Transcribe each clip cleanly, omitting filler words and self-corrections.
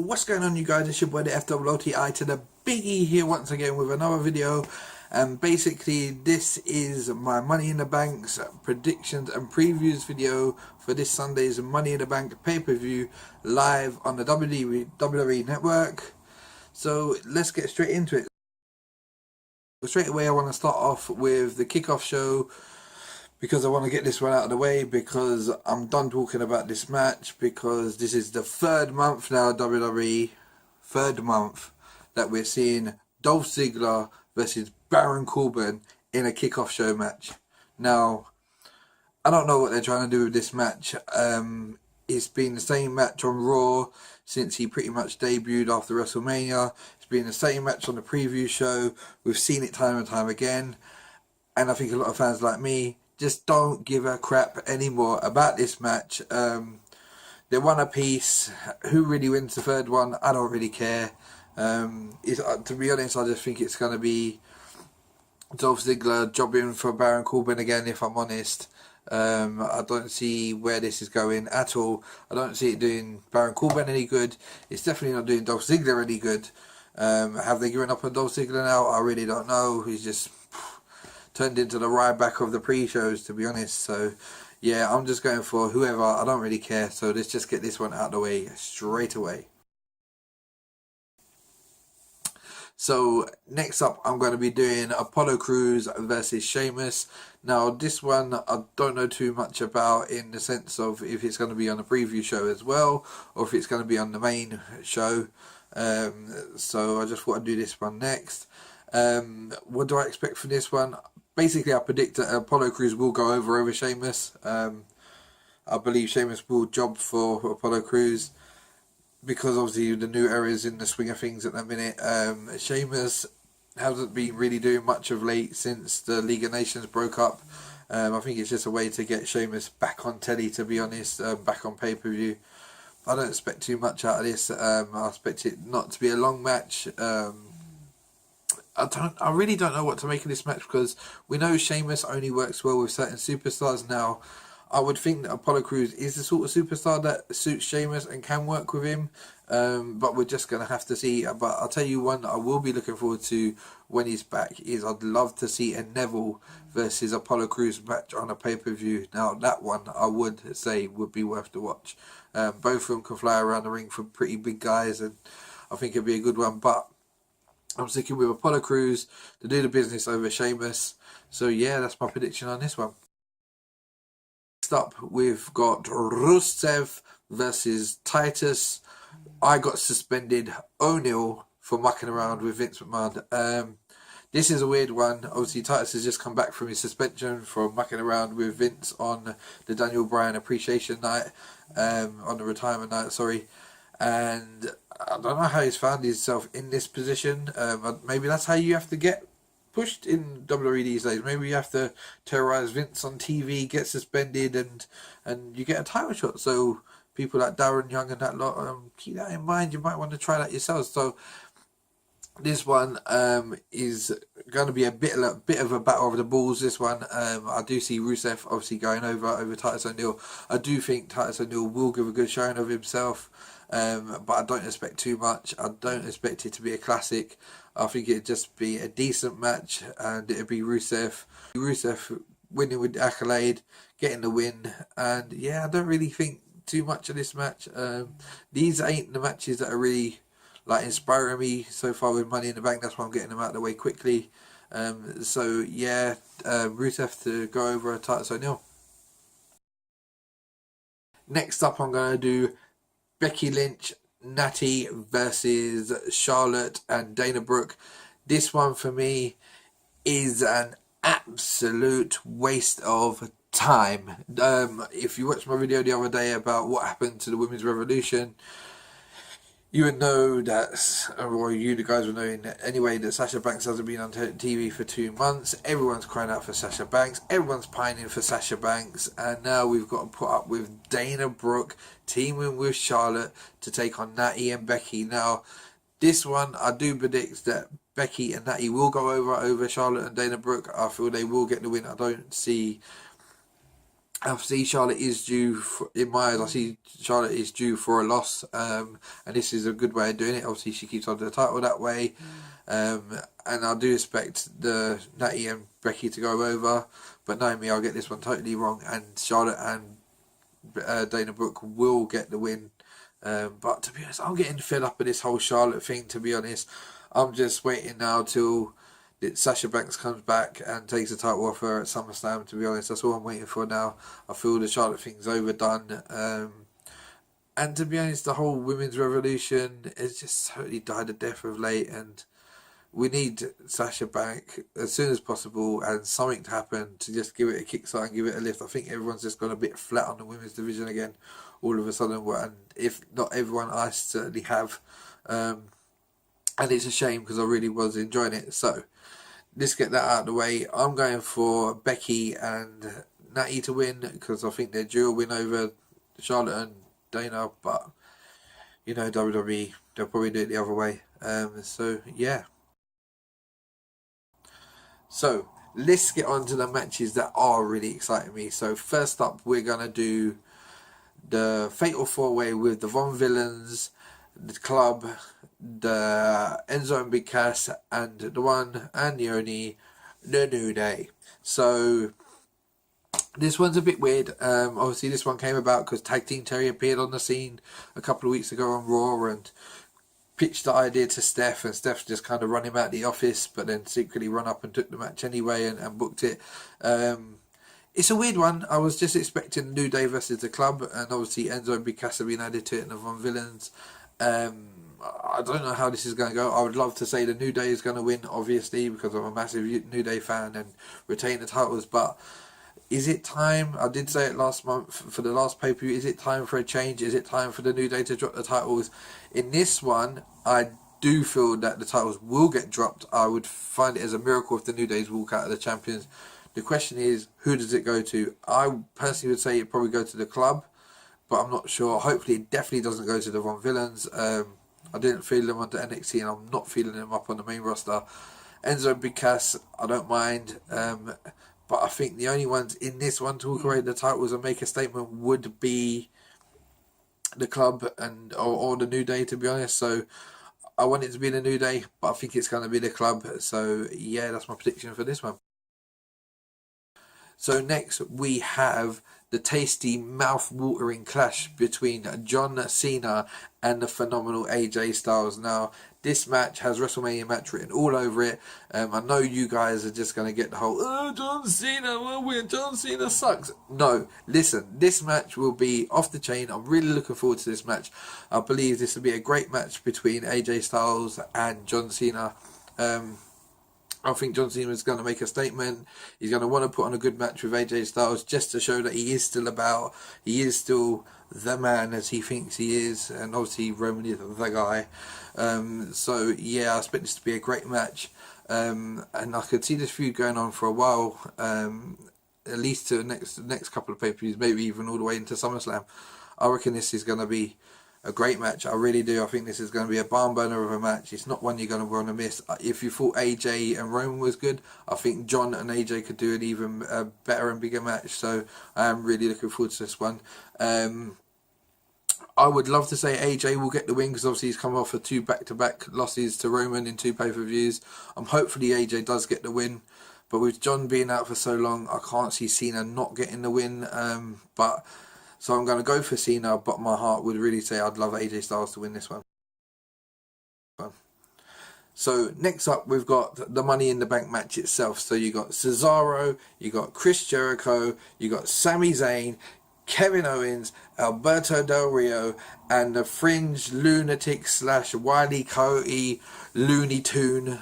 what's going on, you guys? It's your boy the FWOTI to the Biggie here once again with another video. And basically this is my Money in the Bank's predictions and previews video for this Sunday's Money in the Bank pay-per-view live on the WWE Network. So let's get straight into it. Straight away I want to start off with the kickoff show, because I want to get this one out of the way, because I'm done talking about this match, because this is the third month now, WWE, third month that we're seeing Dolph Ziggler versus Baron Corbin in a kickoff show match. Now, I don't know what they're trying to do with this match. It's been the same match on Raw since he pretty much debuted after WrestleMania. It's been the same match on the preview show. We've seen it time and time again. And I think a lot of fans like me just don't give a crap anymore about this match. They're one apiece. Who really wins the third one? I don't really care. To be honest, I just think it's going to be Dolph Ziggler jobbing for Baron Corbin again, if I'm honest. I don't see where this is going at all. I don't see it doing Baron Corbin any good. It's definitely not doing Dolph Ziggler any good. Have they given up on Dolph Ziggler now? I really don't know. He's just turned into the Ryback of the pre-shows, to be honest. So yeah, I'm just going for whoever. I don't really care. So let's just get this one out of the way straight away. So next up, I'm going to be doing Apollo Crews versus Sheamus. Now this one I don't know too much about, in the sense of if it's going to be on a preview show as well, or if it's going to be on the main show. So I just thought I'd do this one next. What do I expect from this one? Basically, I predict that Apollo Crews will go over Sheamus. I believe Sheamus will job for Apollo Crews, because obviously the new areas in the swing of things at the minute. Sheamus hasn't been really doing much of late since the League of Nations broke up. I think it's just a way to get Sheamus back on telly, to be honest, back on pay-per-view. I don't expect too much out of this. I expect it not to be a long match. I really don't know what to make of this match, because we know Sheamus only works well with certain superstars. Now, I would think that Apollo Crews is the sort of superstar that suits Sheamus and can work with him. But we're just going to have to see. But I'll tell you one that I will be looking forward to when he's back is I'd love to see a Neville versus Apollo Crews match on a pay-per-view. Now, that one I would say would be worth the watch. Both of them can fly around the ring for pretty big guys, and I think it'd be a good one. But I'm sticking with Apollo Crews to do the business over Sheamus. So yeah, that's my prediction on this one. Next up, we've got Rusev versus Titus. I got suspended O'Neil for mucking around with Vince McMahon. This is a weird one. Obviously, Titus has just come back from his suspension for mucking around with Vince on the Daniel Bryan Appreciation Night, on the retirement night, sorry. And I don't know how he's found himself in this position. Maybe that's how you have to get pushed in WWE these days. Maybe you have to terrorize Vince on TV, get suspended, and you get a title shot. So people like Darren Young and that lot, keep that in mind. You might want to try that yourselves. So this one is going to be a bit of a battle of the balls. This one, I do see Rusev obviously going over Titus O'Neil. I do think Titus O'Neil will give a good showing of himself. But I don't expect too much. I don't expect it to be a classic. I think it'd just be a decent match, and it'd be Rusev winning with the accolade, getting the win. And yeah, I don't really think too much of this match. These ain't the matches that are really like inspiring me so far with Money in the Bank. That's why I'm getting them out of the way quickly. So yeah, Rusev to go over Titus O'Neil. Next up, I'm going to do Becky Lynch, Natty versus Charlotte and Dana Brooke. This one for me is an absolute waste of time. If you watched my video the other day about what happened to the Women's Revolution, you would know that, or you the guys would know anyway, that Sasha Banks hasn't been on TV for 2 months. Everyone's crying out for Sasha Banks. Everyone's pining for Sasha Banks. And now we've got to put up with Dana Brooke teaming with Charlotte to take on Natty and Becky. Now, this one, I do predict that Becky and Natty will go over Charlotte and Dana Brooke. I feel they will get the win. I don't see I see Charlotte is due, in my eyes, I see Charlotte is due for a loss, and this is a good way of doing it. Obviously, she keeps on the title that way, and I do expect the Natty and Becky to go over, but knowing me, I'll get this one totally wrong, and Charlotte and Dana Brooke will get the win. But to be honest, I'm getting fed up with this whole Charlotte thing, to be honest. I'm just waiting now till Sasha Banks comes back and takes the title off her at SummerSlam, to be honest. That's all I'm waiting for now. I feel the Charlotte thing's overdone. And to be honest, the whole women's revolution has just totally died a death of late, and we need Sasha back as soon as possible and something to happen to just give it a kickstart and give it a lift. I think everyone's just gone a bit flat on the women's division again all of a sudden, and if not everyone, I certainly have. And it's a shame because I really was enjoying it. So let's get that out of the way. I'm going for Becky and Natty to win because I think they're due a win over Charlotte and Dana, but you know, WWE, they'll probably do it the other way. So yeah. So let's get on to the matches that are really exciting me. So first up, we're gonna do the Fatal 4-Way with the Von Villains, the Club, the Enzo and Big Cass, and the one and the only, the New Day. So this one's a bit weird. Obviously this one came about because Tag Team Terry appeared on the scene a couple of weeks ago on Raw and pitched the idea to Steph, and Steph just kind of run him out of the office, but then secretly run up and took the match anyway and booked it. It's a weird one. I was just expecting New Day versus the Club, and obviously Enzo and Big Cass have been added to it, and the Von Villains. I don't know how this is going to go. I would love to say the New Day is going to win, obviously, because I'm a massive New Day fan and retain the titles, but is it time? I did say it last month for the last pay-per-view. Is it time for a change? Is it time for the New Day to drop the titles? In this one, I do feel that the titles will get dropped. I would find it as a miracle if the New Days walk out of the champions. The question is, who does it go to? I personally would say it probably go to the Club, but I'm not sure. Hopefully, it definitely doesn't go to the Von Villains. I didn't feel them on the NXT, and I'm not feeling them up on the main roster. Enzo and Big Cass, I don't mind. But I think the only ones in this one to walk away the titles and make a statement would be the Club and or the New Day, to be honest. So I want it to be the New Day, but I think it's going to be the Club. So yeah, that's my prediction for this one. So next we have the tasty, mouth-watering clash between John Cena and the phenomenal AJ Styles. Now, this match has WrestleMania match written all over it. I know you guys are just going to get the whole, oh, John Cena will win, John Cena sucks. No, listen, this match will be off the chain. I'm really looking forward to this match. I believe this will be a great match between AJ Styles and John Cena. I think John Cena is going to make a statement. He's going to want to put on a good match with AJ Styles just to show that he is still about. He is still the man as he thinks he is. And obviously Roman is the guy. So yeah, I expect this to be a great match. And I could see this feud going on for a while. At least to the next couple of pay-per-views. Maybe even all the way into SummerSlam. I reckon this is going to be a great match. I really do. I think this is going to be a barn burner of a match. It's not one you're going to want to miss. If you thought AJ and Roman was good, I think John and AJ could do an even better and bigger match. So I am really looking forward to this one. I would love to say AJ will get the win because obviously he's come off of 2 back-to-back losses to Roman in 2 pay-per-views. Hopefully AJ does get the win. But with John being out for so long, I can't see Cena not getting the win. So I'm going to go for Cena, but my heart would really say I'd love AJ Styles to win this one. So next up, we've got the Money in the Bank match itself. So you got Cesaro, you got Chris Jericho, you got Sami Zayn, Kevin Owens, Alberto Del Rio, and the fringe lunatic / Wile Coyote Looney Tune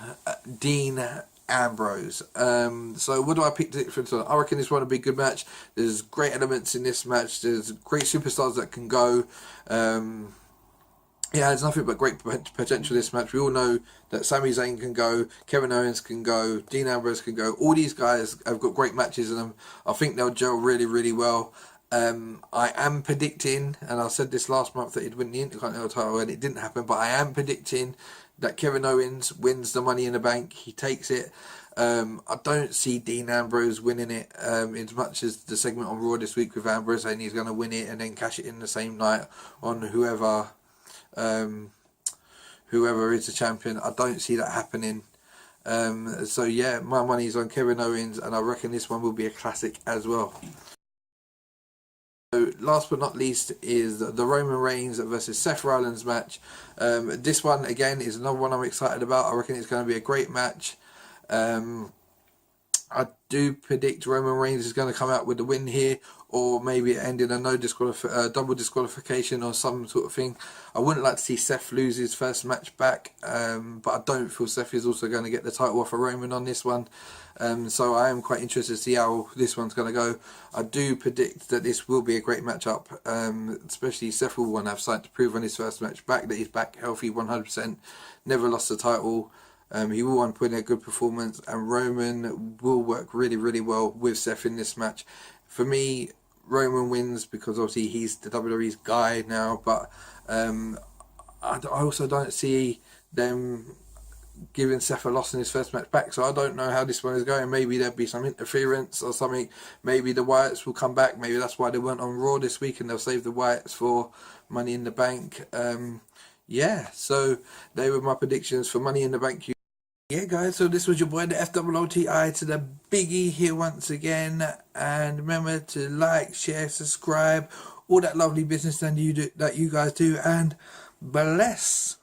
Dean Ambrose. So what do I pick for this one? I reckon this one will be a good match. There's great elements in this match. There's great superstars that can go. Yeah, there's nothing but great potential in this match. We all know that Sami Zayn can go, Kevin Owens can go, Dean Ambrose can go. All these guys have got great matches in them. I think they'll gel really, really well. I am predicting, and I said this last month that he'd win the Intercontinental title, and it didn't happen, but I am predicting that Kevin Owens wins the Money in the Bank. He takes it. I don't see Dean Ambrose winning it, as much as the segment on Raw this week with Ambrose saying he's going to win it and then cash it in the same night on um, whoever is the champion. I don't see that happening. So yeah, my money's on Kevin Owens, and I reckon this one will be a classic as well. So last but not least is the Roman Reigns versus Seth Rollins match. This one again is another one I'm excited about. I reckon it's going to be a great match. I do predict Roman Reigns is going to come out with the win here, or maybe it end in a double disqualification or some sort of thing. I wouldn't like to see Seth lose his first match back, but I don't feel Seth is also going to get the title off of Roman on this one. So I am quite interested to see how this one's going to go. I do predict that this will be a great matchup, especially Seth will want to have something to prove on his first match back, that he's back healthy 100%, never lost the title. He will want to put in a good performance, and Roman will work really, really well with Seth in this match. For me, Roman wins because obviously he's the WWE's guy now, but I also don't see them giving Seth a loss in his first match back, so I don't know how this one is going. Maybe there'll be some interference or something. Maybe the Wyatts will come back. Maybe that's why they weren't on Raw this week and they'll save the Wyatts for Money in the Bank. Yeah, so they were my predictions for Money in the Bank. Yeah, guys, so this was your boy, the FOOTI, to the biggie here once again. And remember to like, share, subscribe, all that lovely business that you guys do, and bless.